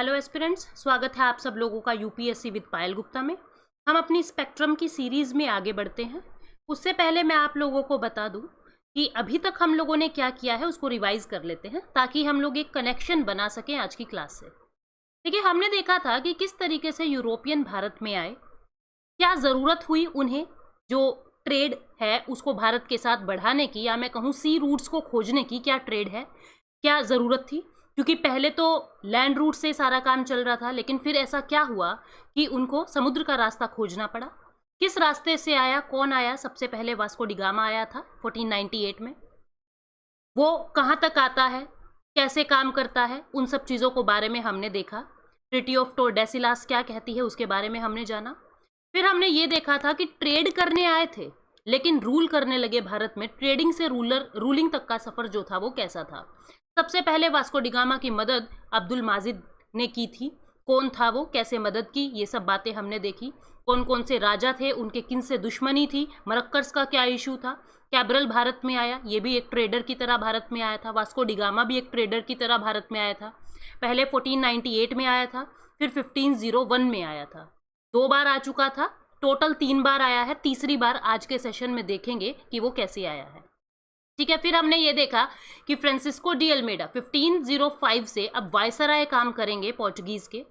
Hello aspirants, स्वागत है आप सब लोगों का यूपीएससी विद पायल गुप्ता में। हम अपनी स्पेक्ट्रम की सीरीज़ में आगे बढ़ते हैं। उससे पहले मैं आप लोगों को बता दूं कि अभी तक हम लोगों ने क्या किया है उसको रिवाइज कर लेते हैं ताकि हम लोग एक कनेक्शन बना सकें आज की क्लास से। देखिए, हमने देखा था कि किस तरीके से यूरोपियन भारत में आए, क्या ज़रूरत हुई उन्हें जो ट्रेड है उसको भारत के साथ बढ़ाने की, या मैं कहूँ सी रूट्स को खोजने की। क्या ट्रेड है, क्या ज़रूरत थी, क्योंकि पहले तो लैंड रूट से सारा काम चल रहा था, लेकिन फिर ऐसा क्या हुआ कि उनको समुद्र का रास्ता खोजना पड़ा। किस रास्ते से आया, कौन आया? सबसे पहले वास्को डी गामा आया था 1498 में। वो कहाँ तक आता है, कैसे काम करता है, उन सब चीज़ों को बारे में हमने देखा। ट्रीटी ऑफ टोरडेसिलास क्या कहती है उसके बारे में हमने जाना। फिर हमने ये देखा था कि ट्रेड करने आए थे लेकिन रूल करने लगे भारत में। ट्रेडिंग से रूलिंग तक का सफ़र जो था वो कैसा था। सबसे पहले वास्को डी गामा की मदद अब्दुल माजिद ने की थी। कौन था वो, कैसे मदद की, ये सब बातें हमने देखी। कौन कौन से राजा थे, उनके किन से दुश्मनी थी, मरक्कर्स का क्या इशू था। कैब्रल भारत में आया, ये भी एक ट्रेडर की तरह भारत में आया था। वास्को डी गामा भी एक ट्रेडर की तरह भारत में आया था। पहले 1498 में आया था, फिर 1501 में आया था। 2 बार आ चुका था, टोटल 3 बार आया है। तीसरी बार आज के सेशन में देखेंगे कि वो कैसे आया है। ठीक है, फिर हमने ये देखा कि फ्रांसिस्को डी अल्मेडा 1505 से अब वायसराय काम करेंगे पोर्चुगीज के।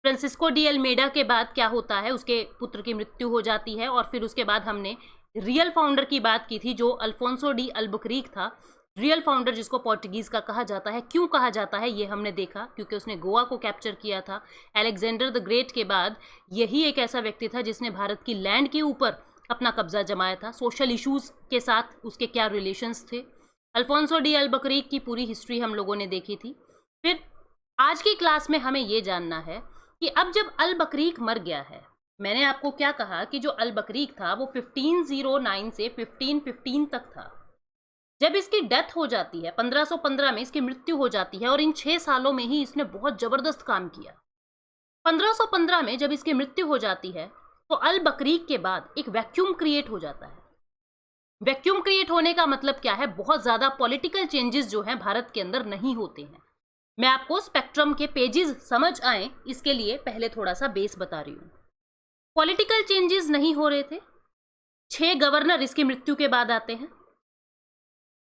फ्रांसिस्को डी अल्मेडा के बाद क्या होता है, उसके पुत्र की मृत्यु हो जाती है। और फिर उसके बाद हमने रियल फाउंडर की बात की थी जो अल्फोंसो डी अल्बुकरीक था। रियल फाउंडर जिसको पोर्चुगीज का कहा जाता है, क्यों कहा जाता है ये हमने देखा, क्योंकि उसने गोवा को कैप्चर किया था। अलेक्जेंडर द ग्रेट के बाद यही एक ऐसा व्यक्ति था जिसने भारत की लैंड के ऊपर अपना कब्जा जमाया था। सोशल इश्यूज के साथ उसके क्या रिलेशंस थे। अल्फोंसो डी अल्बुकरीक की पूरी हिस्ट्री हम लोगों ने देखी थी। फिर आज की क्लास में हमें ये जानना है कि अब जब अल्बुकरीक मर गया है, मैंने आपको क्या कहा कि जो अल्बुकरीक था वो 1509 से 1515 तक था। जब इसकी डेथ हो जाती है 1515 में, इसकी मृत्यु हो जाती है, और इन 6 सालों में ही इसने बहुत जबरदस्त काम किया। 1515 में जब इसकी मृत्यु हो जाती है तो अल्बुकरीक के बाद एक वैक्यूम क्रिएट हो जाता है। वैक्यूम क्रिएट होने का मतलब क्या है, बहुत ज्यादा पॉलिटिकल चेंजेस जो हैं भारत के अंदर नहीं होते हैं। मैं आपको स्पेक्ट्रम के पेजेस समझ आए इसके लिए पहले थोड़ा सा बेस बता रही हूँ। पॉलिटिकल चेंजेस नहीं हो रहे थे। 6 गवर्नर इसकी मृत्यु के बाद आते हैं।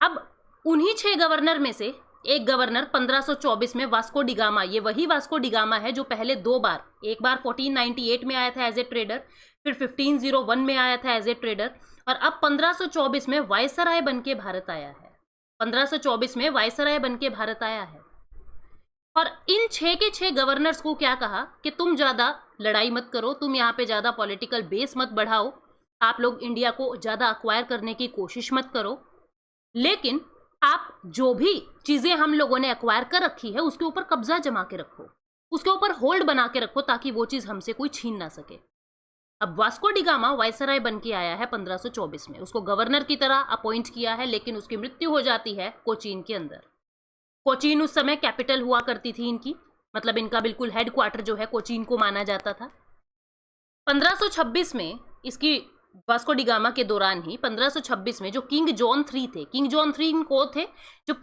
अब उन्हीं 6 गवर्नर में से एक गवर्नर 1524 में वास्को डी गामा, ये वही वास्को डी गामा है जो पहले 2 बार, एक बार 1498 में आया था एज ए ट्रेडर, फिर 1501 में आया था एज ए ट्रेडर, और अब 1524 में वायसराय बन के भारत आया है। 1524 में वायसराय बन के भारत आया है। और इन 6 के 6 गवर्नर्स को क्या कहा कि तुम ज़्यादा लड़ाई मत करो, तुम यहाँ पे ज़्यादा पॉलिटिकल बेस मत बढ़ाओ, आप लोग इंडिया को ज़्यादा अक्वायर करने की कोशिश मत करो, लेकिन आप जो भी चीज़ें हम लोगों ने अक्वायर कर रखी है उसके ऊपर कब्जा जमा के रखो, उसके ऊपर होल्ड बना के रखो, ताकि वो चीज़ हमसे कोई छीन ना सके। अब वास्को डी गामा वायसराय बन के आया है 1524 में, उसको गवर्नर की तरह अपॉइंट किया है, लेकिन उसकी मृत्यु हो जाती है कोचीन के अंदर। कोचीन उस समय कैपिटल हुआ करती थी इनकी, मतलब इनका बिल्कुल हेडक्वार्टर जो है कोचीन को माना जाता था। 1526 में इसकी वास्को डी गामा के दौरान ही 1526 में जो किंग जॉन III थे, किंग जॉन III को थे जो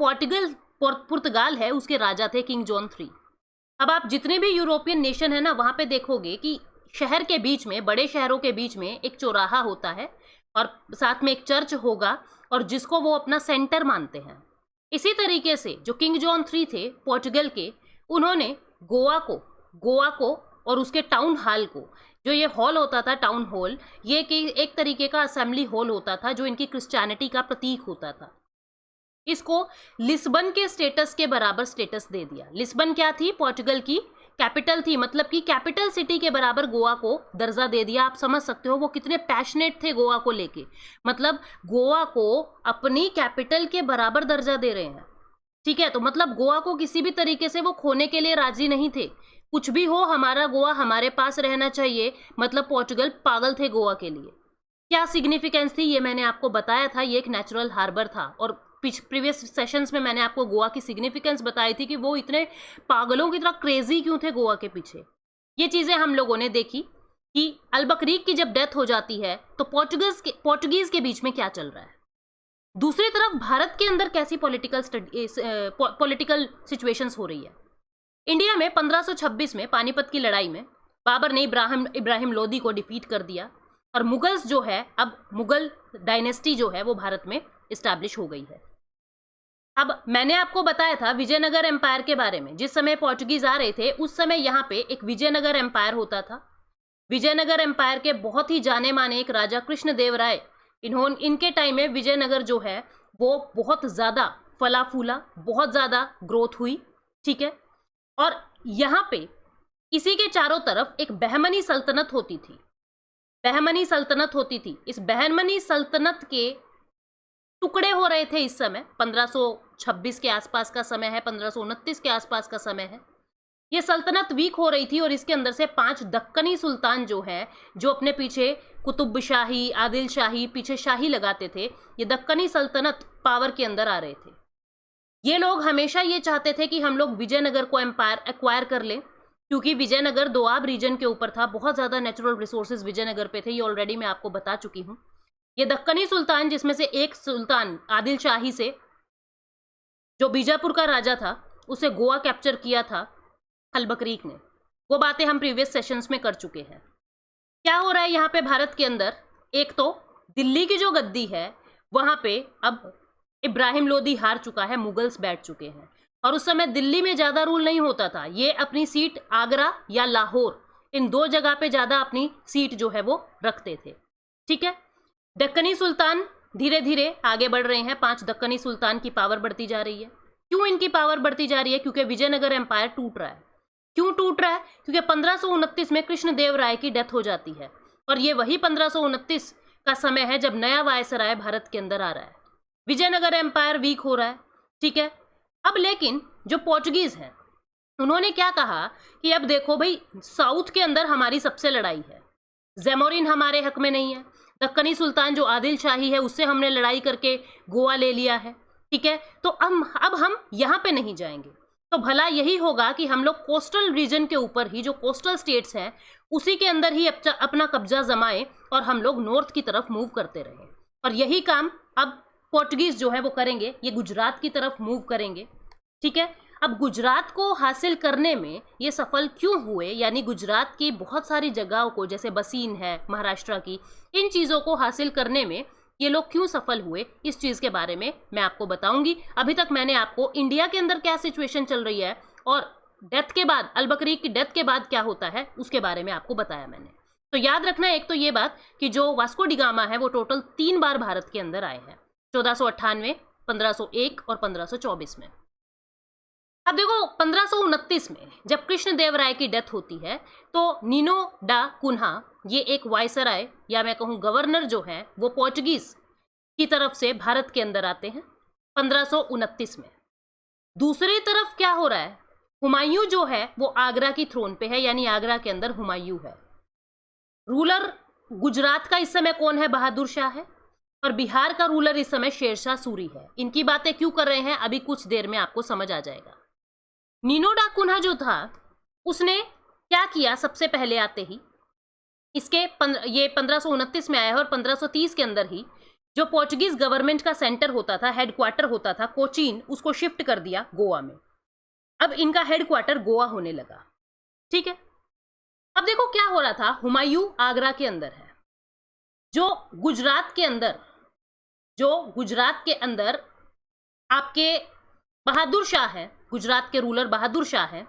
पुर्तगाल है उसके राजा थे, किंग जॉन III। अब आप जितने भी यूरोपियन नेशन है ना, वहाँ पे देखोगे कि शहर के बीच में, बड़े शहरों के बीच में एक चौराहा होता है और साथ में एक चर्च होगा, और जिसको वो अपना सेंटर मानते हैं। इसी तरीके से जो किंग जॉन III थे पोर्चुगल के, उन्होंने गोवा को और उसके टाउन हॉल को, जो ये हॉल होता था टाउन हॉल, ये एक तरीके का असेंबली हॉल होता था जो इनकी क्रिश्चियनिटी का प्रतीक होता था, इसको लिस्बन के स्टेटस के बराबर स्टेटस दे दिया। लिस्बन क्या थी, पोर्चुगल की कैपिटल थी, मतलब कि कैपिटल सिटी के बराबर गोवा को दर्जा दे दिया। आप समझ सकते हो वो कितने पैशनेट थे गोवा को लेके, मतलब गोवा को अपनी कैपिटल के बराबर दर्जा दे रहे हैं। ठीक है, तो मतलब गोवा को किसी भी तरीके से वो खोने के लिए राजी नहीं थे। कुछ भी हो, हमारा गोवा हमारे पास रहना चाहिए, मतलब पोर्चुगल पागल थे गोवा के लिए। क्या सिग्निफिकेंस थी ये मैंने आपको बताया था, ये एक नेचुरल हार्बर था। और प्रीवियस सेशंस में मैंने आपको गोवा की सिग्निफिकेंस बताई थी कि वो इतने पागलों की तरह क्रेजी क्यों थे गोवा के पीछे। ये चीज़ें हम लोगों ने देखी कि अल्बुकरीक की जब डेथ हो जाती है तो पोर्चुगीज के बीच में क्या चल रहा है। दूसरी तरफ भारत के अंदर कैसी पॉलिटिकल सिचुएशंस हो रही है। इंडिया में 1526 में पानीपत की लड़ाई में बाबर ने इब्राहिम लोदी को डिफीट कर दिया और मुगल्स जो है, अब मुगल डायनेस्टी जो है वो भारत में इस्टेब्लिश हो गई है। अब मैंने आपको बताया था विजयनगर एम्पायर के बारे में। जिस समय पोर्चुगीज आ रहे थे उस समय यहाँ पे एक विजयनगर एम्पायर होता था। विजयनगर एम्पायर के बहुत ही जाने माने एक राजा कृष्णदेव राय, इनके टाइम में विजयनगर जो है वो बहुत ज़्यादा फला फूला, बहुत ज़्यादा ग्रोथ हुई, ठीक है। और यहाँ पे इसी के चारों तरफ एक बहमनी सल्तनत होती थी, बहमनी सल्तनत होती थी। इस बहमनी सल्तनत के टुकड़े हो रहे थे इस समय। 1526 के आसपास का समय है, 1529 के आसपास का समय है। ये सल्तनत वीक हो रही थी और इसके अंदर से 5 दक्कनी सुल्तान जो है, जो अपने पीछे कुतुब शाही, आदिल शाही, पीछे शाही लगाते थे, ये दक्कनी सल्तनत पावर के अंदर आ रहे थे। ये लोग हमेशा ये चाहते थे कि हम लोग विजयनगर को एम्पायर एक्वायर कर लें, क्योंकि विजयनगर दोआब रीजन के ऊपर था, बहुत ज़्यादा नेचुरल रिसोर्सेज विजयनगर पे थे। ये ऑलरेडी मैं आपको बता चुकी हूँ। ये दक्कनी सुल्तान, जिसमें से एक सुल्तान आदिल शाही से, जो बीजापुर का राजा था, उसे गोवा कैप्चर किया था अलबकरीक ने। वो बातें हम प्रीवियस सेशंस में कर चुके हैं। क्या हो रहा है यहाँ पे भारत के अंदर, एक तो दिल्ली की जो गद्दी है वहाँ पे अब इब्राहिम लोदी हार चुका है, मुगल्स बैठ चुके हैं। और उस समय दिल्ली में ज़्यादा रूल नहीं होता था। ये अपनी सीट आगरा या लाहौर, इन 2 जगह पे ज़्यादा अपनी सीट जो है वो रखते थे, ठीक है। दक्कनी सुल्तान धीरे धीरे आगे बढ़ रहे हैं। 5 दक्कनी सुल्तान की पावर बढ़ती जा रही है। क्यों इनकी पावर बढ़ती जा रही है? क्योंकि विजयनगर एम्पायर टूट रहा है। क्यों टूट रहा है? क्योंकि 1529 में कृष्णदेव राय की डेथ हो जाती है और ये वही 1529 का समय है जब नया वायसराय भारत के अंदर आ रहा है। विजयनगर एम्पायर वीक हो रहा है, ठीक है। अब लेकिन जो पोर्चुगीज हैं उन्होंने क्या कहा कि अब देखो भाई, साउथ के अंदर हमारी सबसे लड़ाई है, जैमोरिन हमारे हक में नहीं है। दक्कनी सुल्तान जो आदिल शाही है उससे हमने लड़ाई करके गोवा ले लिया है, ठीक है। तो अब हम यहाँ पे नहीं जाएंगे, तो भला यही होगा कि हम लोग कोस्टल रीजन के ऊपर ही, जो कोस्टल स्टेट्स हैं उसी के अंदर ही अपना कब्जा जमाए और हम लोग नॉर्थ की तरफ मूव करते रहे। और यही काम अब पोर्चुगीज जो है वो करेंगे, ये गुजरात की तरफ मूव करेंगे, ठीक है। अब गुजरात को हासिल करने में ये सफल क्यों हुए, यानी गुजरात की बहुत सारी जगहों को, जैसे बसीन है महाराष्ट्र की, इन चीज़ों को हासिल करने में ये लोग क्यों सफल हुए, इस चीज़ के बारे में मैं आपको बताऊंगी। अभी तक मैंने आपको इंडिया के अंदर क्या सिचुएशन चल रही है और डेथ के बाद, अलबकरीक की डेथ के बाद क्या होता है उसके बारे में आपको बताया मैंने। तो याद रखना एक तो ये बात कि जो वास्को डी गामा है वो टोटल 3 बार भारत के अंदर आए हैं, 1498, 1501 और 1524 में। अब देखो 1529 में जब कृष्णदेव राय की डेथ होती है तो नीनो डा कुन्हा, ये एक वायसराय या मैं कहूँ गवर्नर जो है वो पोर्चुगीज की तरफ से भारत के अंदर आते हैं 1529 में। दूसरी तरफ क्या हो रहा है, हुमायूं जो है वो आगरा की थ्रोन पे है, यानी आगरा के अंदर हुमायूं है। रूलर गुजरात का इस समय कौन है? बहादुर शाह है। और बिहार का रूलर इस समय शेरशाह सूरी है। इनकी बातें क्यों कर रहे हैं अभी कुछ देर में आपको समझ आ जाएगा। नीनो डा कुन्हा जो था उसने क्या किया, सबसे पहले आते ही ये 1529 में आया है और 1530 के अंदर ही जो पोर्चुगीज गवर्नमेंट का सेंटर होता था, हेडक्वार्टर होता था कोचीन, उसको शिफ्ट कर दिया गोवा में। अब इनका हेडक्वार्टर गोवा होने लगा, ठीक है। अब देखो क्या हो रहा था, हुमायूं आगरा के अंदर है, जो गुजरात के अंदर आपके बहादुर शाह है, गुजरात के रूलर बहादुर शाह है,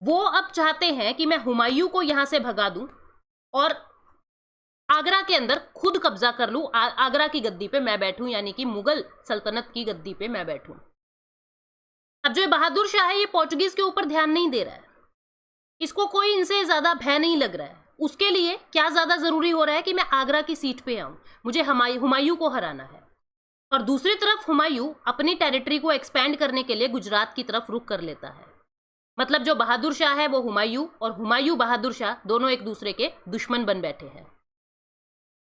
वो अब चाहते हैं कि मैं हुमायूं को यहां से भगा दूं और आगरा के अंदर खुद कब्जा कर लूं, आगरा की गद्दी पे मैं बैठूं, यानी कि मुगल सल्तनत की गद्दी पे मैं बैठूं। अब जो बहादुर शाह है ये पोर्चुगीज के ऊपर ध्यान नहीं दे रहा है, इसको कोई इनसे ज्यादा भय नहीं लग रहा है। उसके लिए क्या ज्यादा जरूरी हो रहा है कि मैं आगरा की सीट पे आऊं, मुझे हुमायूं को हराना है। और दूसरी तरफ हुमायूं अपनी टेरिटरी को एक्सपेंड करने के लिए गुजरात की तरफ रुख कर लेता है। मतलब जो बहादुर शाह है वो हुमायूं और हुमायूं बहादुर शाह दोनों एक दूसरे के दुश्मन बन बैठे हैं।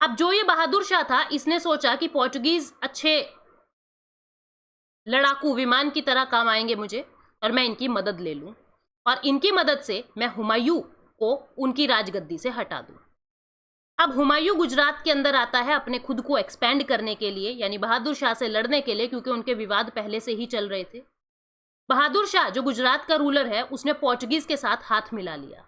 अब जो ये बहादुर शाह था इसने सोचा कि पोर्चुगीज अच्छे लड़ाकू विमान की तरह काम आएंगे मुझे और मैं इनकी मदद ले लूं और इनकी मदद से मैं हुमायूं को उनकी राजगद्दी से हटा दूं। अब हुमायूं गुजरात के अंदर आता है अपने खुद को एक्सपेंड करने के लिए, यानी बहादुर शाह से लड़ने के लिए, क्योंकि उनके विवाद पहले से ही चल रहे थे। बहादुर शाह जो गुजरात का रूलर है उसने पोर्चुगीज के साथ हाथ मिला लिया,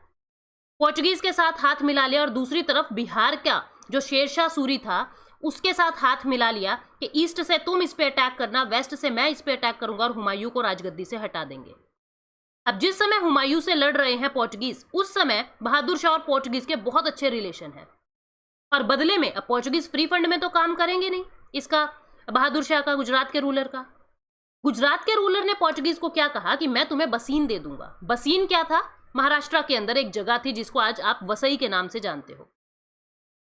पोर्चुगीज के साथ हाथ मिला लिया, और दूसरी तरफ बिहार का जो शेरशाह सूरी था उसके साथ हाथ मिला लिया कि ईस्ट से तुम इस पे अटैक करना, वेस्ट से मैं इस पे अटैक करूंगा और हुमायूं को राजगद्दी से हटा देंगे। अब जिस समय हुमायूं से लड़ रहे हैं पोर्चुगीज, उस समय बहादुर शाह और पोर्चुगीज के बहुत अच्छे रिलेशन हैं, और बदले में अब पोर्चुगीज फ्री फंड में तो काम करेंगे नहीं, इसका बहादुर शाह का, गुजरात के रूलर का। गुजरात के रूलर ने पोर्चुगीज को क्या कहा कि मैं तुम्हें बसीन दे दूंगा। बसीन क्या था? महाराष्ट्र के अंदर एक जगह थी जिसको आज आप वसई के नाम से जानते हो।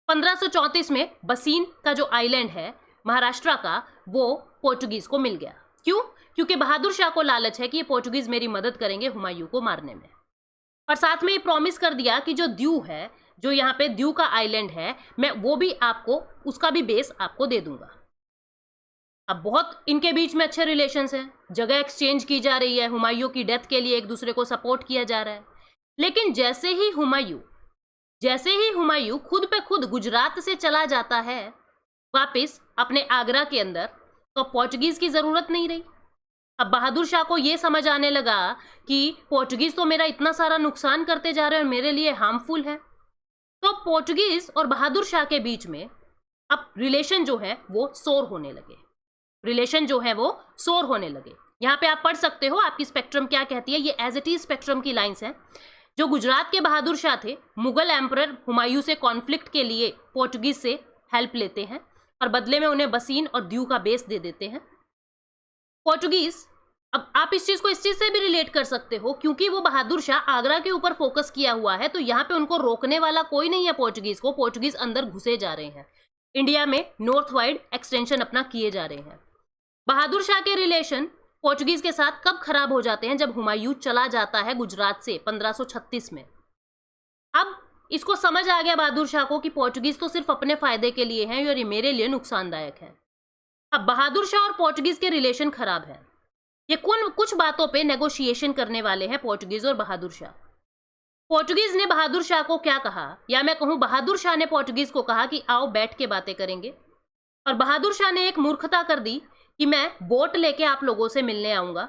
1534 में बसीन का जो आइलैंड है महाराष्ट्र का, वो पोर्चुगीज को मिल गया। क्यों? क्योंकि बहादुर शाह को लालच है कि ये पोर्चुगीज मेरी मदद करेंगे हुमायूं को मारने में, और साथ में ये प्रॉमिस कर दिया कि जो द्यू है, जो यहाँ पे द्यू का आइलैंड है, मैं वो भी आपको, उसका भी बेस आपको दे दूंगा। अब बहुत इनके बीच में अच्छे रिलेशंस हैं, जगह एक्सचेंज की जा रही है, हुमायूं की डेथ के लिए एक दूसरे को सपोर्ट किया जा रहा है। लेकिन जैसे ही हुमायूं खुद पे खुद गुजरात से चला जाता है वापस अपने आगरा के अंदर, तो पोर्चुगीज की जरूरत नहीं रही। अब बहादुर शाह को ये समझ आने लगा कि पोर्चुगीज तो मेरा इतना सारा नुकसान करते जा रहे हैं और मेरे लिए हार्मफुल है। तो पोर्चुगीज और बहादुर शाह के बीच में अब रिलेशन जो है वो सोर होने लगे। यहाँ पे आप पढ़ सकते हो, आपकी स्पेक्ट्रम क्या कहती है, ये एज इट इज स्पेक्ट्रम की लाइंस हैं। जो गुजरात के बहादुर शाह थे, मुगल एम्परर हुमायूं से कॉन्फ्लिक्ट के लिए पोर्चुगीज से हेल्प लेते हैं और बदले में उन्हें बसीन और द्यू का बेस दे देते हैं पोर्चुगीज। अब आप इस चीज से भी रिलेट कर सकते हो, क्योंकि वो बहादुर शाह आगरा के ऊपर फोकस किया हुआ है, तो यहाँ पे उनको रोकने वाला कोई नहीं है पोर्चुगीज को। पोर्चुगीज अंदर घुसे जा रहे हैं, इंडिया में नॉर्थ वाइड एक्सटेंशन अपना किए जा रहे हैं। बहादुर शाह के रिलेशन पोर्चुगीज के साथ कब खराब हो जाते हैं? जब हुमायूं चला जाता है गुजरात से 1536 में। अब इसको समझ आ गया बहादुर शाह को कि पोर्चुगीज तो सिर्फ अपने फायदे के लिए हैं और ये मेरे लिए नुकसानदायक है। अब बहादुर शाह और पोर्चुगीज के रिलेशन खराब है। ये कुछ बातों पे नेगोशिएशन करने वाले हैं पोर्चुगीज और बहादुर शाह। पोर्चुगीज ने बहादुर शाह को क्या कहा, या मैं कहूं बहादुर शाह ने पोर्चुगीज को कहा कि आओ बैठ के बातें करेंगे। और बहादुर शाह ने एक मूर्खता कर दी कि मैं बोट लेके आप लोगों से मिलने आऊंगा,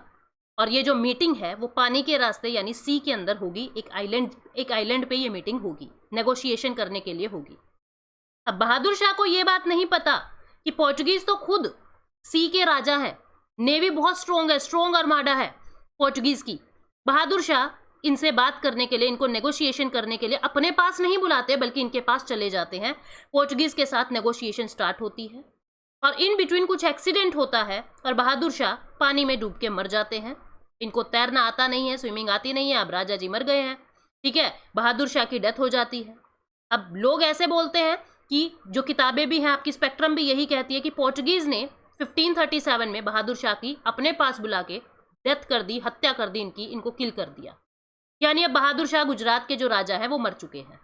और ये जो मीटिंग है वो पानी के रास्ते यानी सी के अंदर होगी, एक आइलैंड पे ये मीटिंग होगी, नेगोशिएशन करने के लिए होगी। अब बहादुर शाह को ये बात नहीं पता कि पोर्चुगीज तो खुद सी के राजा हैं, नेवी बहुत स्ट्रोंग है, स्ट्रोंग आर्माडा है पोर्चुगीज की। बहादुर शाह इनसे बात करने के लिए, इनको नेगोशिएशन करने के लिए अपने पास नहीं बुलाते, बल्कि इनके पास चले जाते हैं। पोर्चुगीज के साथ नेगोशिएशन स्टार्ट होती है और इन बिटवीन कुछ एक्सीडेंट होता है और बहादुर शाह पानी में डूब के मर जाते हैं। इनको तैरना आता नहीं है, स्विमिंग आती नहीं है, अब राजा जी मर गए हैं, ठीक है। बहादुर शाह की डेथ हो जाती है। अब लोग ऐसे बोलते हैं कि जो किताबें भी हैं, आपकी स्पेक्ट्रम भी यही कहती है कि पोर्चुगीज ने 1537 में बहादुर शाह की अपने पास बुला के डेथ कर दी, हत्या कर दी इनकी, इनको किल कर दिया। यानी अब बहादुर शाह गुजरात के जो राजा हैं वो मर चुके हैं।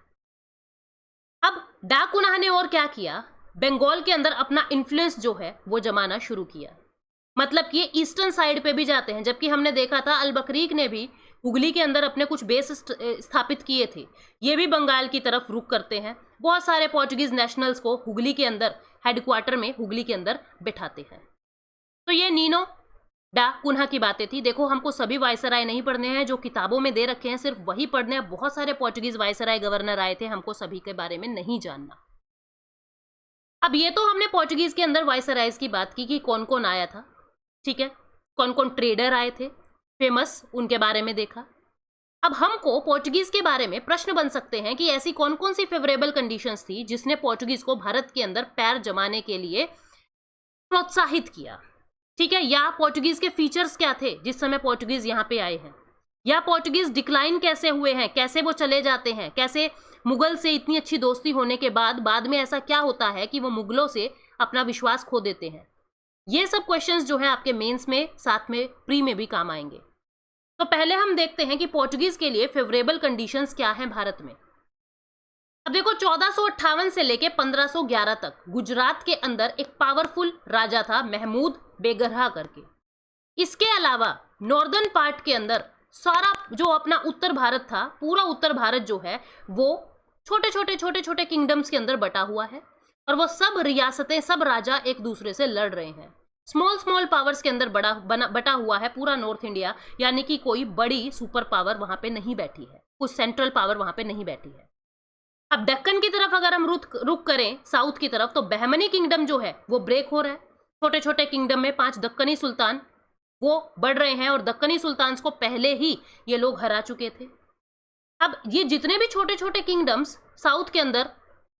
अब डाकुनाह ने और क्या किया, बंगाल के अंदर अपना इन्फ्लुएंस जो है वो जमाना शुरू किया। मतलब कि ये ईस्टर्न साइड पे भी जाते हैं, जबकि हमने देखा था अल बकरीक ने भी हुगली के अंदर अपने कुछ बेस स्थापित किए थे, ये भी बंगाल की तरफ रुख करते हैं। बहुत सारे पोर्चुगीज नेशनल्स को हुगली के अंदर, हेडक्वार्टर में हुगली के अंदर बैठाते हैं। तो ये नीनो डा कुन्हा की बातें थी। देखो, हमको सभी वायसराय नहीं पढ़ने हैं, जो किताबों में दे रखे हैं सिर्फ वही पढ़ने हैं। बहुत सारे पोर्चुगीज वायसराय गवर्नर आए थे, हमको सभी के बारे में नहीं जानना। अब ये तो हमने पोर्चुगीज के अंदर वायसरायज की बात की कि कौन कौन आया था, ठीक है, कौन कौन ट्रेडर आए थे फेमस, उनके बारे में देखा। अब हमको पोर्चुगीज के बारे में प्रश्न बन सकते हैं कि ऐसी कौन कौन सी फेवरेबल कंडीशंस थी जिसने पोर्चुगीज को भारत के अंदर पैर जमाने के लिए प्रोत्साहित किया, ठीक है। या पोर्चुगीज के फीचर्स क्या थे जिस समय पोर्चुगीज यहाँ पे आए हैं, या पोर्चुगीज डिक्लाइन कैसे हुए हैं, कैसे वो चले जाते हैं, कैसे मुगल से इतनी अच्छी दोस्ती होने के बाद में ऐसा क्या होता है कि वो मुगलों से अपना विश्वास खो देते हैं। ये सब क्वेश्चंस जो है आपके मेंस में, साथ में प्री में भी काम आएंगे। तो पहले हम देखते हैं कि पोर्चुगीज के लिए फेवरेबल कंडीशंस क्या हैं भारत में। अब देखो, 1458 से लेके 1511 तक गुजरात के अंदर एक पावरफुल राजा था, महमूद बेगरहा करके। इसके अलावा नॉर्दर्न पार्ट के अंदर सारा जो अपना उत्तर भारत था, पूरा उत्तर भारत जो है वो छोटे छोटे किंगडम्स के अंदर बटा हुआ है, और वो सब रियासतें, सब राजा एक दूसरे से लड़ रहे हैं। स्मॉल स्मॉल पावर्स के अंदर बटा हुआ है पूरा नॉर्थ इंडिया, यानी कि कोई बड़ी सुपर पावर वहां पे नहीं बैठी है, कुछ सेंट्रल पावर वहां पे नहीं बैठी है। अब दक्कन की तरफ अगर हम रुक करें साउथ की तरफ, तो बहमनी किंगडम जो है वो ब्रेक हो रहा है। छोटे छोटे किंगडम में 5 दक्कनी सुल्तान वो बढ़ रहे हैं, और दक्कनी सुल्तान को पहले ही ये लोग हरा चुके थे। अब ये जितने भी छोटे छोटे किंगडम्स साउथ के अंदर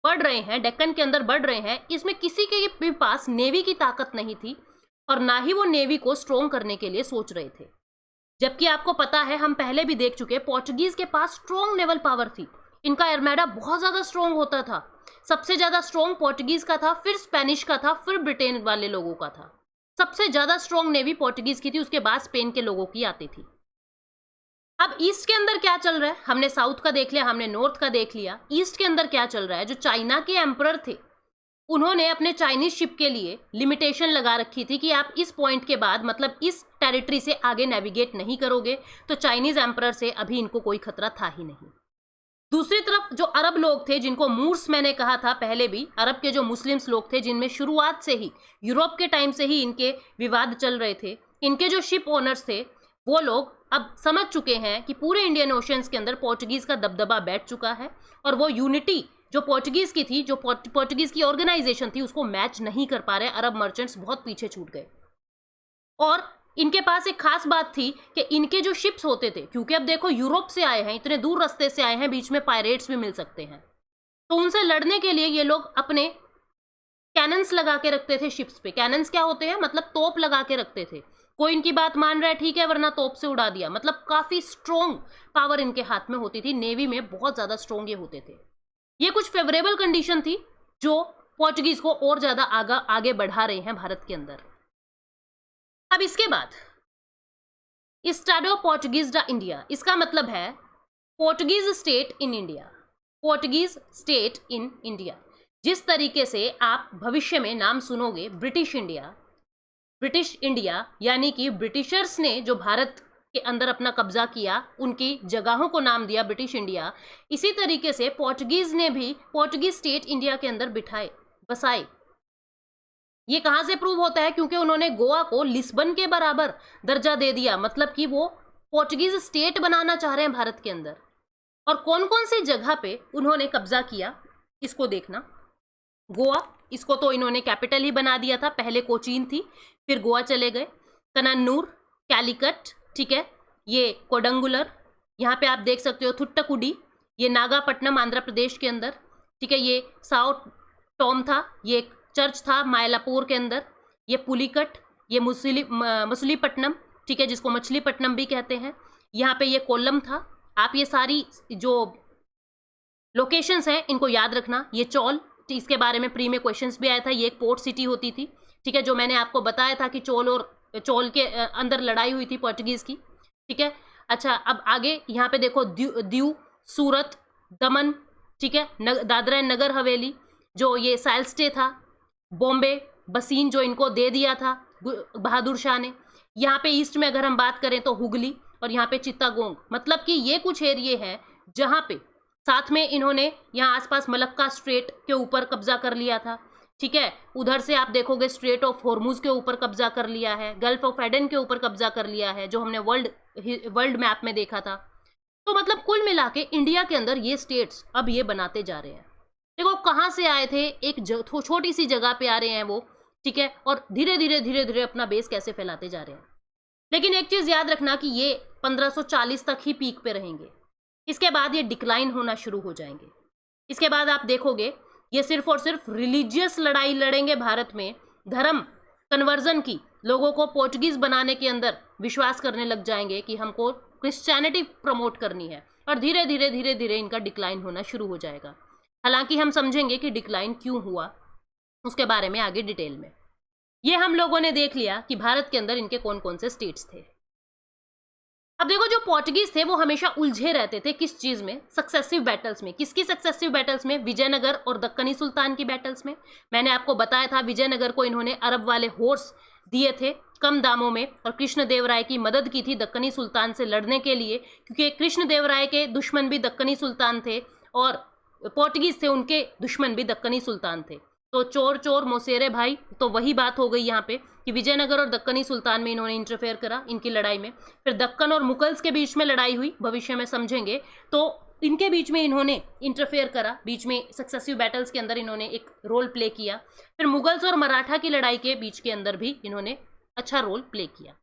बढ़ रहे हैं, डेक्कन के अंदर बढ़ रहे हैं, इसमें किसी के भी पास नेवी की ताकत नहीं थी, और ना ही वो नेवी को स्ट्रोंग करने के लिए सोच रहे थे। जबकि आपको पता है, हम पहले भी देख चुके, पोर्चुगीज के पास स्ट्रोंग नेवल पावर थी। इनका आर्मेडा बहुत ज्यादा स्ट्रोंग होता था। सबसे ज्यादा स्ट्रोंग पोर्चुगीज का था, फिर स्पेनिश का था, फिर ब्रिटेन वाले लोगों का था। सबसे ज्यादा स्ट्रोंग नेवी पोर्चुगीज की थी, उसके बाद स्पेन के लोगों की आती थी। अब ईस्ट के अंदर क्या चल रहा है, हमने साउथ का देख लिया, हमने नॉर्थ का देख लिया। ईस्ट के अंदर क्या चल रहा है, जो चाइना के एम्परर थे, उन्होंने अपने चाइनीज शिप के लिए लिमिटेशन लगा रखी थी कि आप इस पॉइंट के बाद, मतलब इस टेरिटरी से आगे नेविगेट नहीं करोगे। तो चाइनीज एम्परर से अभी इनको कोई खतरा था ही नहीं। दूसरी तरफ जो अरब लोग थे, जिनको मूर्स मैंने कहा था पहले भी, अरब के जो मुस्लिम्स लोग थे, जिनमें शुरुआत से ही यूरोप के टाइम से ही इनके विवाद चल रहे थे, इनके जो शिप ओनर्स थे, वो लोग अब समझ चुके हैं कि पूरे इंडियन ओशियंस के अंदर पोर्चुगीज का दबदबा बैठ चुका है, और वो यूनिटी जो पोर्चुगीज की थी, जो पोर्चुगीज की ऑर्गेनाइजेशन थी, उसको मैच नहीं कर पा रहे। अरब मर्चेंट्स बहुत पीछे छूट गए। और इनके पास एक खास बात थी कि इनके जो शिप्स होते थे, क्योंकि अब देखो यूरोप से आए हैं, इतने दूर रास्ते से आए हैं, बीच में पायरेट्स भी मिल सकते हैं, तो उनसे लड़ने के लिए ये लोग अपने कैनन्स लगा के रखते थे शिप्स पे। कैनन्स क्या होते हैं, मतलब तोप लगा के रखते थे। कोई इनकी बात मान रहा है, ठीक है, वरना तोप से उड़ा दिया। मतलब काफी स्ट्रोंग पावर इनके हाथ में होती थी। नेवी में बहुत ज्यादा स्ट्रोंग ये होते थे। ये कुछ फेवरेबल कंडीशन थी जो पोर्चुगीज को और ज्यादा आगे बढ़ा रहे हैं भारत के अंदर। अब इसके बाद स्टाडो पोर्चुगीज डा इंडिया, इसका मतलब है Portuguese state in India. Portuguese state in India, जिस तरीके से आप भविष्य में नाम सुनोगे ब्रिटिश इंडिया, ब्रिटिश इंडिया यानी कि ब्रिटिशर्स ने जो भारत के अंदर अपना कब्जा किया, उनकी जगहों को नाम दिया ब्रिटिश इंडिया। इसी तरीके से पोर्चुगीज ने भी पोर्चुगीज स्टेट इंडिया के अंदर बसाए। ये कहां से प्रूव होता है, क्योंकि उन्होंने गोवा को लिस्बन के बराबर दर्जा दे दिया। मतलब कि वो पोर्चुगीज स्टेट बनाना चाह रहे हैं भारत के अंदर। और कौन कौन सी जगह पे उन्होंने कब्जा किया, इसको देखना। गोवा, इसको तो इन्होंने कैपिटल ही बना दिया था। पहले कोचीन थी, फिर गोवा चले गए। कनानूर, कैलिकट, ठीक है, ये कोडंगुलर, यहाँ पे आप देख सकते हो थुट्टकुडी, ये नागापट्टनम आंध्र प्रदेश के अंदर, ठीक है, ये साउथ टॉम था, ये एक चर्च था मायलापुर के अंदर, ये पुलिकट, ये मछलीपट्टनम, ठीक है, जिसको मछलीपट्टनम भी कहते हैं। यहाँ पे ये कोल्लम था। आप ये सारी जो लोकेशंस हैं इनको याद रखना। ये चौल, इसके बारे में प्री में क्वेश्चंस भी आया था। ये एक पोर्ट सिटी होती थी, ठीक है, जो मैंने आपको बताया था कि चोल के अंदर लड़ाई हुई थी पोर्चुगीज की, ठीक है। अच्छा, अब आगे यहाँ पे देखो दीव, सूरत, दमन, ठीक है, दादरा एंड नगर हवेली, जो ये साइल्स्टे था, बॉम्बे, बसीन जो इनको दे दिया था बहादुर शाह ने। यहाँ पे ईस्ट में अगर हम बात करें तो हुगली, और यहाँ पे चित्तागोंग। मतलब कि ये कुछ एरिए हैं जहाँ पे, साथ में इन्होंने यहाँ आसपास मलक्का स्ट्रेट के ऊपर कब्जा कर लिया था, ठीक है। उधर से आप देखोगे स्ट्रेट ऑफ हॉर्मुज के ऊपर कब्जा कर लिया है, गल्फ ऑफ एडन के ऊपर कब्जा कर लिया है, जो हमने वर्ल्ड मैप में देखा था। तो मतलब कुल मिला के इंडिया के अंदर ये स्टेट्स अब ये बनाते जा रहे हैं। देखो कहाँ से आए थे, एक छोटी सी जगह पे आ रहे हैं वो, ठीक है, और धीरे धीरे अपना बेस कैसे फैलाते जा रहे हैं। लेकिन एक चीज याद रखना कि ये 1540 तक ही पीक पे रहेंगे। इसके बाद ये डिक्लाइन होना शुरू हो जाएंगे। इसके बाद आप देखोगे ये सिर्फ और सिर्फ रिलीजियस लड़ाई लड़ेंगे भारत में, धर्म कन्वर्जन की, लोगों को पोर्चुगीज बनाने के अंदर विश्वास करने लग जाएंगे कि हमको क्रिश्चियनिटी प्रमोट करनी है, और धीरे धीरे इनका डिक्लाइन होना शुरू हो जाएगा। हालांकि हम समझेंगे कि डिक्लाइन क्यों हुआ, उसके बारे में आगे डिटेल में। ये हम लोगों ने देख लिया कि भारत के अंदर इनके कौन कौन से स्टेट्स थे। अब देखो, जो पोर्चुगीज थे वो हमेशा उलझे रहते थे किस चीज में, सक्सेसिव बैटल्स में। किसकी सक्सेसिव बैटल्स में? विजयनगर और दक्कनी सुल्तान की बैटल्स में। मैंने आपको बताया था विजयनगर को इन्होंने अरब वाले हॉर्स दिए थे कम दामों में, और कृष्णदेवराय की मदद की थी दक्कनी सुल्तान से लड़ने के लिए, क्योंकि कृष्णदेवराय के दुश्मन भी दक्कनी सुल्तान थे और पोर्चुगीज थे उनके दुश्मन भी दक्कनी सुल्तान थे। तो चोर चोर मोसेरे भाई, तो वही बात हो गई यहाँ पे कि विजयनगर और दक्कनी सुल्तान में इन्होंने इंटरफेयर करा इनकी लड़ाई में। फिर दक्कन और मुगल्स के बीच में लड़ाई हुई, भविष्य में समझेंगे, तो इनके बीच में इन्होंने इंटरफेयर करा, बीच में सक्सेसिव बैटल्स के अंदर इन्होंने एक रोल प्ले किया। फिर मुगल्स और मराठा की लड़ाई के बीच के अंदर भी इन्होंने अच्छा रोल प्ले किया।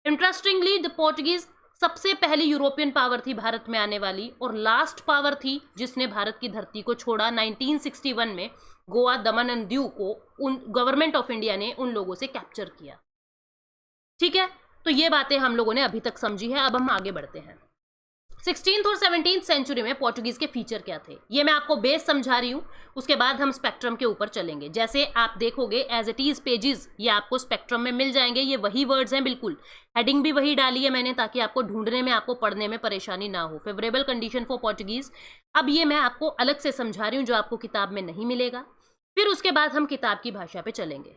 इंटरेस्टिंगली द पोर्टुगीज सबसे पहली यूरोपियन पावर थी भारत में आने वाली, और लास्ट पावर थी जिसने भारत की धरती को छोड़ा। 1961 में गोवा, दमन एंड दीव को उन गवर्नमेंट ऑफ इंडिया ने उन लोगों से कैप्चर किया। ठीक है, तो ये बातें हम लोगों ने अभी तक समझी है। अब हम आगे बढ़ते हैं। 16th और 17th सेंचुरी में पोर्टुगीज के फीचर क्या थे, ये मैं आपको बेस समझा रही हूँ, उसके बाद हम स्पेक्ट्रम के ऊपर चलेंगे। जैसे आप देखोगे एज इट इज पेजेस ये आपको स्पेक्ट्रम में मिल जाएंगे, ये वही वर्ड्स हैं बिल्कुल, हेडिंग भी वही डाली है मैंने ताकि आपको ढूंढने में, आपको पढ़ने में परेशानी ना हो। फेवरेबल कंडीशन फॉर पोर्टुगीज, अब ये मैं आपको अलग से समझा रही हूँ जो आपको किताब में नहीं मिलेगा। फिर उसके बाद हम किताब की भाषा पे चलेंगे।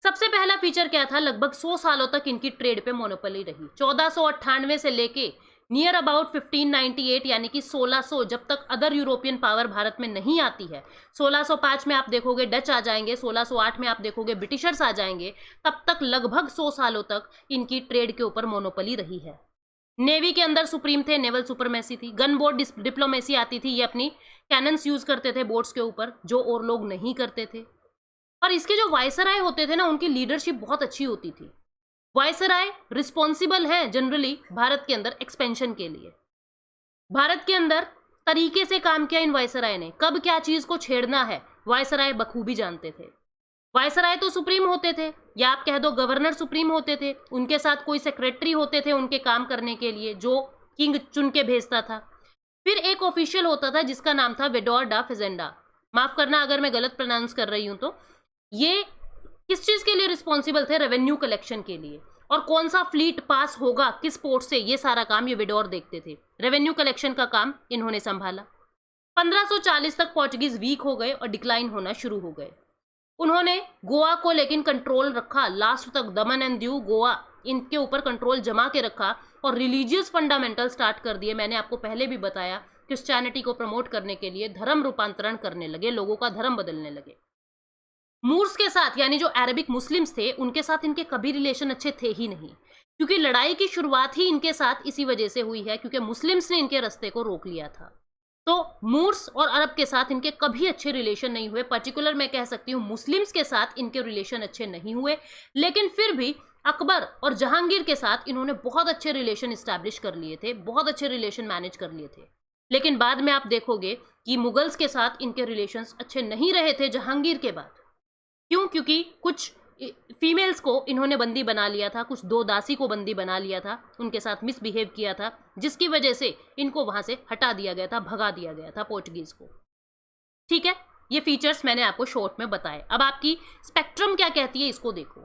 सबसे पहला फीचर क्या था, लगभग 100 सालों तक इनकी ट्रेड पे मोनोपोली रही। 1498 से लेके नियर अबाउट 1598 यानी कि 1600, जब तक अदर यूरोपियन पावर भारत में नहीं आती है। 1605 में आप देखोगे डच आ जाएंगे, 1608 में आप देखोगे ब्रिटिशर्स आ जाएंगे, तब तक लगभग 100 सालों तक इनकी ट्रेड के ऊपर मोनोपोली रही है। नेवी के अंदर सुप्रीम थे, नेवल सुपरमेसी थी। गन बोर्ड डिप्लोमेसी आती थी, ये अपनी कैनन्स यूज करते थे बोट्स के ऊपर, जो और लोग नहीं करते थे। और इसके जो वायसराय होते थे ना, उनकी लीडरशिप बहुत अच्छी होती थी। वायसराय रिस्पॉन्सिबल है जनरली भारत के अंदर एक्सपेंशन के लिए। भारत के अंदर तरीके से काम किया इन वायसराय ने, कब क्या चीज को छेड़ना है वायसराय बखूबी जानते थे। वायसराय तो सुप्रीम होते थे, या आप कह दो गवर्नर सुप्रीम होते थे, उनके साथ कोई सेक्रेटरी होते थे उनके काम करने के लिए, जो किंग चुन के भेजता था। फिर एक ऑफिशियल होता था जिसका नाम था वेडोर डा फेजेंडा, माफ करना अगर मैं गलत प्रोनाउंस कर रही हूं तो। ये किस चीज के लिए रिस्पॉन्सिबल थे, रेवेन्यू कलेक्शन के लिए, और कौन सा फ्लीट पास होगा किस पोर्ट से, ये सारा काम ये वेडोर देखते थे। रेवेन्यू कलेक्शन का काम इन्होंने संभाला। 1540 तक पोर्टुगीज वीक हो गए और डिक्लाइन होना शुरू हो गए। उन्होंने गोवा को लेकिन कंट्रोल रखा लास्ट तक, दमन एंड दीव, गोवा, इनके ऊपर कंट्रोल जमा के रखा और रिलीजियस फंडामेंटल स्टार्ट कर दिए। मैंने आपको पहले भी बताया, क्रिश्चियनिटी को प्रमोट करने के लिए धर्म रूपांतरण करने लगे, लोगों का धर्म बदलने लगे। मूर्स के साथ यानी जो अरबिक मुस्लिम्स थे, उनके साथ इनके कभी रिलेशन अच्छे थे ही नहीं, क्योंकि लड़ाई की शुरुआत ही इनके साथ इसी वजह से हुई है, क्योंकि मुस्लिम्स ने इनके रास्ते को रोक लिया था। तो मूर्स और अरब के साथ इनके कभी अच्छे रिलेशन नहीं हुए। पर्टिकुलर मैं कह सकती हूँ मुस्लिम्स के साथ इनके रिलेशन अच्छे नहीं हुए, लेकिन फिर भी अकबर और जहांगीर के साथ इन्होंने बहुत अच्छे रिलेशन इस्टेब्लिश कर लिए थे, बहुत अच्छे रिलेशन मैनेज कर लिए थे। लेकिन बाद में आप देखोगे कि मुगल्स के साथ इनके रिलेशंस अच्छे नहीं रहे थे जहांगीर के बाद। क्यों? क्योंकि कुछ फीमेल्स को इन्होंने बंदी बना लिया था, कुछ दो दासी को बंदी बना लिया था, उनके साथ मिसबिहेव किया था, जिसकी वजह से इनको वहां से हटा दिया गया था, भगा दिया गया था पोर्टुगीज को। ठीक है, ये फीचर्स मैंने आपको शॉर्ट में बताए। अब आपकी स्पेक्ट्रम क्या कहती है इसको देखो।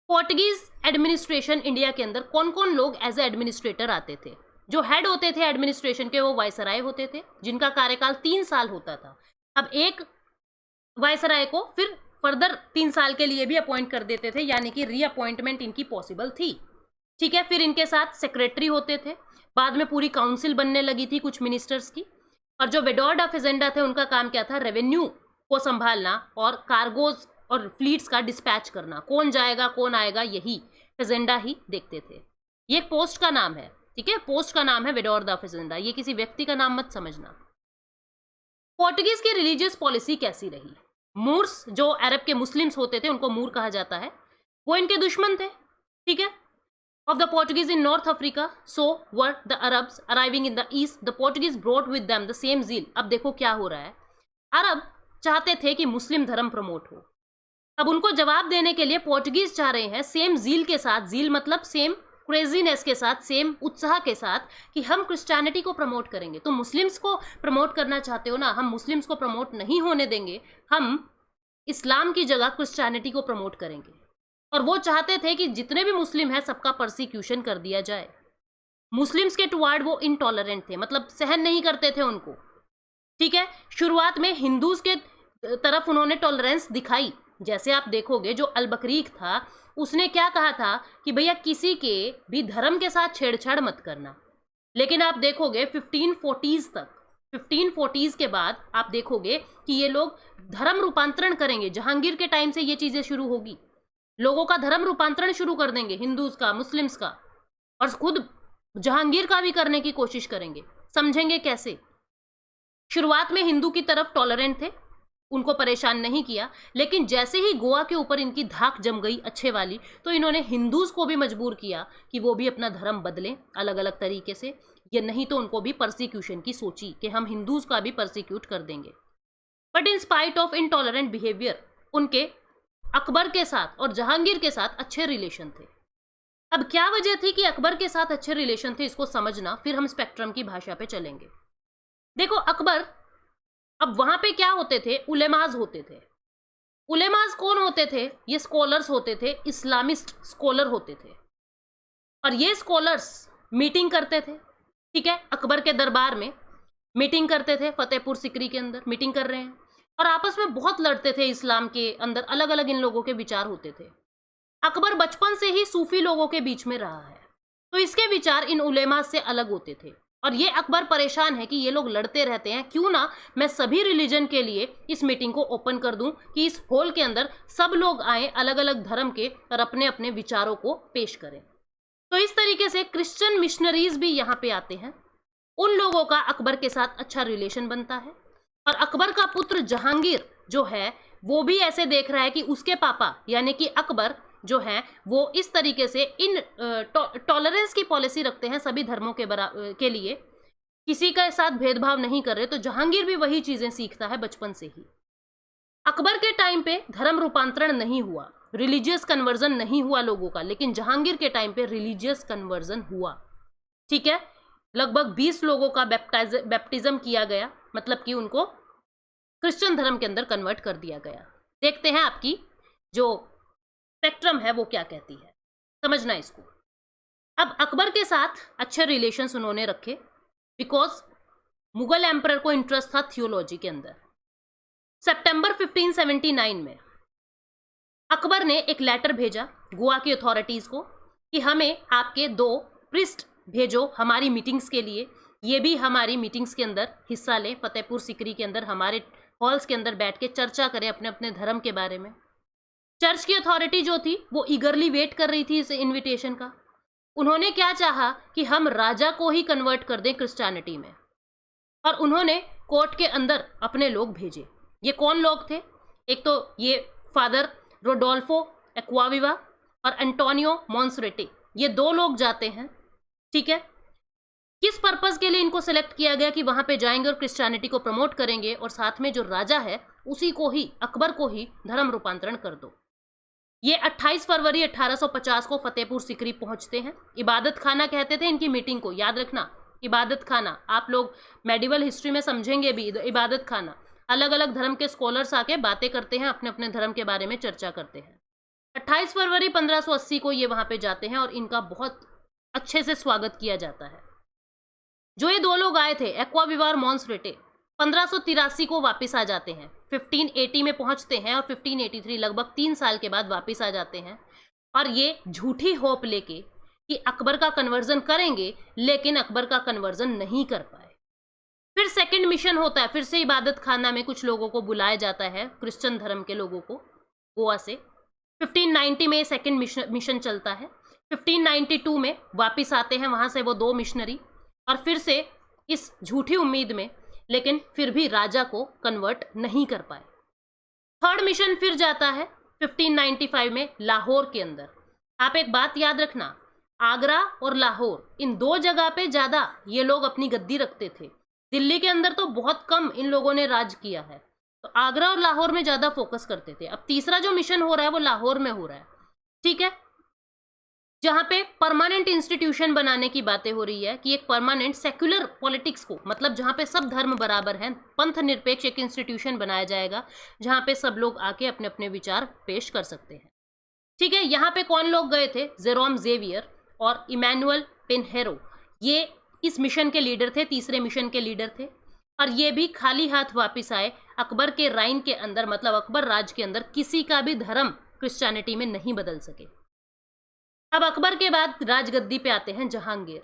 पोर्टुगीज एडमिनिस्ट्रेशन इंडिया के अंदर कौन कौन लोग एज ए एडमिनिस्ट्रेटर आते थे? जो हेड होते थे एडमिनिस्ट्रेशन के वो वायसराय होते थे, जिनका कार्यकाल 3 साल होता था। अब एक वायसराय को फिर फर्दर 3 साल के लिए भी अपॉइंट कर देते थे, यानी कि रीअपॉइंटमेंट इनकी पॉसिबल थी। ठीक है, फिर इनके साथ सेक्रेटरी होते थे, बाद में पूरी काउंसिल बनने लगी थी कुछ मिनिस्टर्स की। और जो वेडोर डा फेजेंडा थे, उनका काम क्या था? रेवेन्यू को संभालना और कार्गोज और फ्लीट्स का डिस्पैच करना, कौन जाएगा कौन आएगा यही फेजेंडा ही देखते थे। ये एक पोस्ट का नाम है, ठीक है, पोस्ट का नाम है वेडोर डा फेजेंडा, ये किसी व्यक्ति का नाम मत समझना। पोर्टुगीज की रिलीजियस पॉलिसी कैसी रही? मूर्स जो अरब के मुस्लिम्स होते थे, उनको मूर कहा जाता है, वो इनके दुश्मन थे। ठीक है, of the Portuguese in north Africa, so were the Arabs arriving in the east, the Portuguese brought with them the same zeal. अब देखो क्या हो रहा है, अरब चाहते थे कि मुस्लिम धर्म प्रमोट हो, अब उनको जवाब देने के लिए पोर्टुगीज चाह रहे हैं सेम ज़ील के साथ, ज़ील मतलब सेम क्रेजीनेस के साथ, सेम उत्साह के साथ, कि हम क्रिश्चियनिटी को प्रमोट करेंगे। तो मुस्लिम्स को प्रमोट करना चाहते हो ना, हम मुस्लिम्स को प्रमोट नहीं होने देंगे, हम इस्लाम की जगह क्रिश्चियनिटी को प्रमोट करेंगे। और वो चाहते थे कि जितने भी मुस्लिम हैं सबका परसिक्यूशन कर दिया जाए। मुस्लिम्स के टुवार्ड वो इनटॉलरेंट थे, मतलब सहन नहीं करते थे उनको। ठीक है, शुरुआत में हिंदूज के तरफ उन्होंने टॉलरेंस दिखाई। जैसे आप देखोगे जो अल-बकरीक था, उसने क्या कहा था कि भैया किसी के भी धर्म के साथ छेड़छाड़ मत करना। लेकिन आप देखोगे 1540s तक 1540s के बाद आप देखोगे कि ये लोग धर्म रूपांतरण करेंगे। जहांगीर के टाइम से ये चीजें शुरू होगी, लोगों का धर्म रूपांतरण शुरू कर देंगे, हिंदूज का, मुस्लिम्स का, और खुद जहांगीर का भी करने की कोशिश करेंगे। समझेंगे कैसे? शुरुआत में हिंदू की तरफ टॉलरेंट थे, उनको परेशान नहीं किया, लेकिन जैसे ही गोवा के ऊपर इनकी धाक जम गई अच्छे वाली, तो इन्होंने हिंदूज को भी मजबूर किया कि वो भी अपना धर्म बदलें अलग अलग तरीके से, या नहीं तो उनको भी परसिक्यूशन की सोची कि हम हिंदूज का भी परसिक्यूट कर देंगे। But in spite of intolerant behaviour, उनके अकबर के साथ और जहांगीर के साथ अच्छे रिलेशन थे। अब क्या वजह थी कि अकबर के साथ अच्छे रिलेशन थे, इसको समझना, फिर हम स्पेक्ट्रम की भाषा पे चलेंगे। देखो अकबर, अब वहां पे क्या होते थे? उलेमाज होते थे। उलेमाज कौन होते थे? ये स्कॉलर्स होते थे, इस्लामिस्ट स्कॉलर होते थे, और ये स्कॉलर्स मीटिंग करते थे, ठीक है, अकबर के दरबार में मीटिंग करते थे, फतेहपुर सिकरी के अंदर मीटिंग कर रहे हैं, और आपस में बहुत लड़ते थे। इस्लाम के अंदर अलग अलग इन लोगों के विचार होते थे। अकबर बचपन से ही सूफी लोगों के बीच में रहा है, तो इसके विचार इन उलेमा से अलग होते थे, और ये अकबर परेशान है कि ये लोग लड़ते रहते हैं, क्यों ना मैं सभी रिलीजन के लिए इस मीटिंग को ओपन कर दूं कि इस हॉल के अंदर सब लोग आए अलग अलग धर्म के और अपने अपने विचारों को पेश करें। तो इस तरीके से क्रिश्चियन मिशनरीज भी यहाँ पे आते हैं, उन लोगों का अकबर के साथ अच्छा रिलेशन बनता है, और अकबर का पुत्र जहांगीर जो है वो भी ऐसे देख रहा है कि उसके पापा यानी कि अकबर जो है वो इस तरीके से इन टॉलरेंस की पॉलिसी रखते हैं सभी धर्मों के लिए, किसी के साथ भेदभाव नहीं कर रहे। तो जहांगीर भी वही चीजें सीखता है बचपन से ही। अकबर के टाइम पे धर्म रूपांतरण नहीं हुआ, रिलीजियस कन्वर्जन नहीं हुआ लोगों का, लेकिन जहांगीर के टाइम पे रिलीजियस कन्वर्जन हुआ, ठीक है। लगभग 20 लोगों का बैप्टिज्म किया गया, मतलब कि उनको क्रिश्चियन धर्म के अंदर कन्वर्ट कर दिया गया। देखते हैं आपकी जो स्पेक्ट्रम है वो क्या कहती है, समझना इसको। अब अकबर के साथ अच्छे रिलेशंस उन्होंने रखे बिकॉज मुगल एम्परर को इंटरेस्ट था थियोलॉजी के अंदर। सितंबर 1579 में अकबर ने एक लेटर भेजा गोवा की अथॉरिटीज को कि हमें आपके 2 प्रिस्ट भेजो हमारी मीटिंग्स के लिए, ये भी हमारी मीटिंग्स के अंदर हिस्सा लें, फतेहपुर सिकरी के अंदर हमारे हॉल्स के अंदर बैठ के चर्चा करें अपने अपने धर्म के बारे में। चर्च की अथॉरिटी जो थी वो ईगरली वेट कर रही थी इस इनविटेशन का। उन्होंने क्या चाहा कि हम राजा को ही कन्वर्ट कर दें क्रिश्चियनिटी में, और उन्होंने कोर्ट के अंदर अपने लोग भेजे। ये कौन लोग थे? एक तो ये फादर रोडोल्फो एक्वाविवा और एंटोनियो मॉन्सरेटे, ये 2 लोग जाते हैं, ठीक है। किस पर्पस के लिए इनको सेलेक्ट किया गया कि वहां पे जाएंगे और क्रिश्चियनिटी को प्रमोट करेंगे, और साथ में जो राजा है उसी को ही, अकबर को ही धर्म रूपांतरण कर दो। ये 28 फरवरी 1850 को फतेहपुर सिकरी पहुंचते हैं। इबादत खाना कहते थे इनकी मीटिंग को, याद रखना, इबादत खाना। आप लोग मेडिवल हिस्ट्री में समझेंगे भी, इबादत खाना, अलग अलग धर्म के स्कॉलर्स आके बातें करते हैं, अपने अपने धर्म के बारे में चर्चा करते हैं। 28 फरवरी 1580 को ये वहां पे जाते हैं और इनका बहुत अच्छे से स्वागत किया जाता है। जो ये 2 लोग आए थे एक्वाविवा और मॉन्सरेटे 1583 को वापस आ जाते हैं, 1580 में पहुंचते हैं और 1583 लगभग 3 साल के बाद वापस आ जाते हैं, और ये झूठी होप लेके कि अकबर का कन्वर्जन करेंगे, लेकिन अकबर का कन्वर्जन नहीं कर पाए। फिर सेकंड मिशन होता है, फिर से इबादत खाना में कुछ लोगों को बुलाया जाता है, क्रिश्चियन धर्म के लोगों को गोवा से। 1590 में सेकंड मिशन चलता है। 1592 में वापस आते हैं वहां से वो 2 मिशनरी, और फिर से इस झूठी उम्मीद में, लेकिन फिर भी राजा को कन्वर्ट नहीं कर पाए। थर्ड मिशन फिर जाता है 1595 में लाहौर के अंदर। आप एक बात याद रखना, आगरा और लाहौर, इन 2 जगह पे ज्यादा ये लोग अपनी गद्दी रखते थे। दिल्ली के अंदर तो बहुत कम इन लोगों ने राज किया है, तो आगरा और लाहौर में ज्यादा फोकस करते थे। अब तीसरा जो मिशन हो रहा है वो लाहौर में हो रहा है, ठीक है, जहां पे परमानेंट इंस्टीट्यूशन बनाने की बातें हो रही है कि एक परमानेंट सेक्युलर पॉलिटिक्स को, मतलब जहां पे सब धर्म बराबर हैं, पंथ निरपेक्ष एक इंस्टीट्यूशन बनाया जाएगा जहां पे सब लोग आके अपने अपने विचार पेश कर सकते हैं, ठीक है। यहाँ पे कौन लोग गए थे? जेरोम जेवियर और इमैनुअल पिनहेरो, ये इस मिशन के लीडर थे, तीसरे मिशन के लीडर थे, और ये भी खाली हाथ वापिस आए। अकबर के राइन के अंदर, मतलब अकबर राज के अंदर किसी का भी धर्म क्रिश्चियनिटी में नहीं बदल सके। अब अकबर के बाद राजगद्दी पे आते हैं जहांगीर।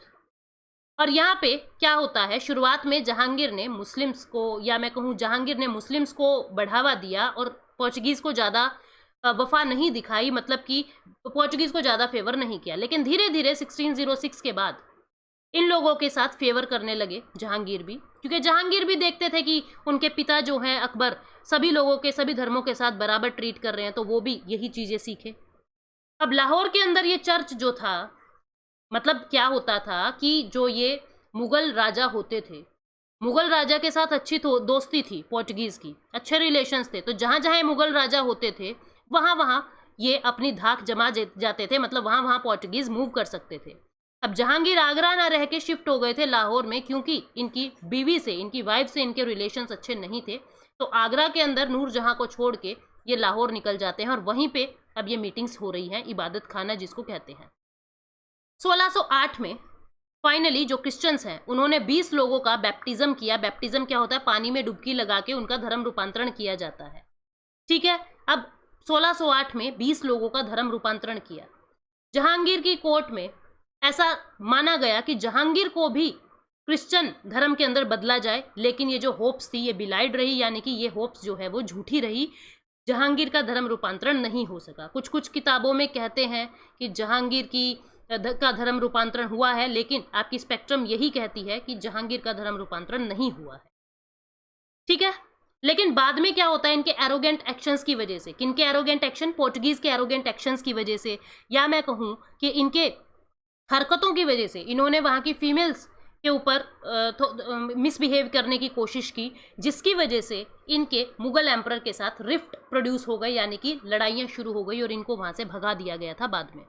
और यहाँ पे क्या होता है, शुरुआत में जहांगीर ने मुस्लिम्स को, या मैं कहूँ जहांगीर ने मुस्लिम्स को बढ़ावा दिया और पोर्चुगीज़ को ज़्यादा वफा नहीं दिखाई, मतलब कि पोर्चुगीज़ को ज़्यादा फेवर नहीं किया। लेकिन धीरे धीरे 1606 के बाद इन लोगों के साथ फेवर करने लगे जहांगीर भी, क्योंकि जहांगीर भी देखते थे कि उनके पिता जो हैं अकबर सभी लोगों के, सभी धर्मों के साथ बराबर ट्रीट कर रहे हैं, तो वो भी यही चीज़ें सीखे। अब लाहौर के अंदर ये चर्च जो था, मतलब क्या होता था कि जो ये मुगल राजा होते थे, मुगल राजा के साथ अच्छी दोस्ती थी पोर्चुगीज़ की, अच्छे रिलेशंस थे, तो जहाँ जहाँ मुगल राजा होते थे वहाँ वहाँ ये अपनी धाक जमा जाते थे, मतलब वहाँ वहाँ पोर्चुगीज़ मूव कर सकते थे। अब जहांगीर आगरा ना रह के शिफ्ट हो गए थे लाहौर में, क्योंकि इनकी बीवी से, इनकी वाइफ से इनके रिलेशंस अच्छे नहीं थे, तो आगरा के अंदर नूरजहाँ को छोड़ के ये लाहौर निकल जाते हैं और वहीं पे अब ये मीटिंग्स हो रही हैं, इबादत खाना जिसको कहते हैं। 1608 में फाइनली जो क्रिश्चियंस हैं उन्होंने 20 लोगों का बैप्टिज्म किया। बैप्टिज्म क्या होता है, पानी में डुबकी लगा के उनका धर्म रूपांतरण किया जाता है, ठीक है। अब 1608 में 20 लोगों का धर्म रूपांतरण किया। जहांगीर की कोर्ट में ऐसा माना गया कि जहांगीर को भी क्रिश्चियन धर्म के अंदर बदला जाए, लेकिन ये जो होप्स थी ये बिलाइड रही, यानी कि ये होप्स जो है वो झूठी रही। जहांगीर का धर्म रूपांतरण नहीं हो सका। कुछ कुछ किताबों में कहते हैं कि जहांगीर का धर्म रूपांतरण हुआ है, लेकिन आपकी स्पेक्ट्रम यही कहती है कि जहांगीर का धर्म रूपांतरण नहीं हुआ है, ठीक है। लेकिन बाद में क्या होता है, इनके एरोगेंट एक्शंस की वजह से, किनके एरोगेंट एक्शन, पोर्चुगीज के एरोगेंट एक्शंस की वजह से, या मैं कहूँ कि इनके हरकतों की वजह से, इन्होंने वहाँ की फीमेल्स के ऊपर मिसबिहेव करने की कोशिश की, जिसकी वजह से इनके मुगल एम्परर के साथ रिफ्ट प्रोड्यूस हो गई, यानी कि लड़ाइयाँ शुरू हो गई और इनको वहाँ से भगा दिया गया था बाद में।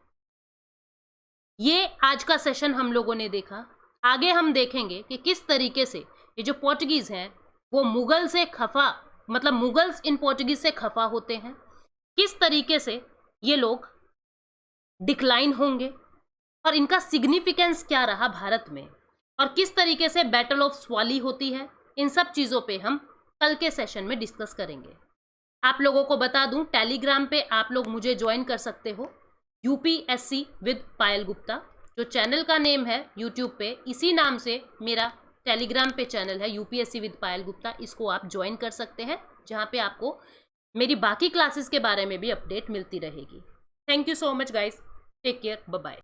ये आज का सेशन हम लोगों ने देखा। आगे हम देखेंगे कि किस तरीके से ये जो पोर्चुगीज़ हैं वो मुगल से खफा, मतलब मुगल्स इन पोर्चुगीज़ से खफा होते हैं, किस तरीके से ये लोग डिक्लाइन होंगे और इनका सिग्निफिकेंस क्या रहा भारत में, और किस तरीके से बैटल ऑफ स्वाली होती है। इन सब चीज़ों पे हम कल के सेशन में डिस्कस करेंगे। आप लोगों को बता दूं, टेलीग्राम पे आप लोग मुझे ज्वाइन कर सकते हो, यूपीएससी विद पायल गुप्ता, जो चैनल का नेम है यूट्यूब पे, इसी नाम से मेरा टेलीग्राम पे चैनल है यूपीएससी विद पायल गुप्ता। इसको आप ज्वाइन कर सकते हैं, जहाँ पे आपको मेरी बाकी क्लासेस के बारे में भी अपडेट मिलती रहेगी। Thank you so much guys, take care, bye bye.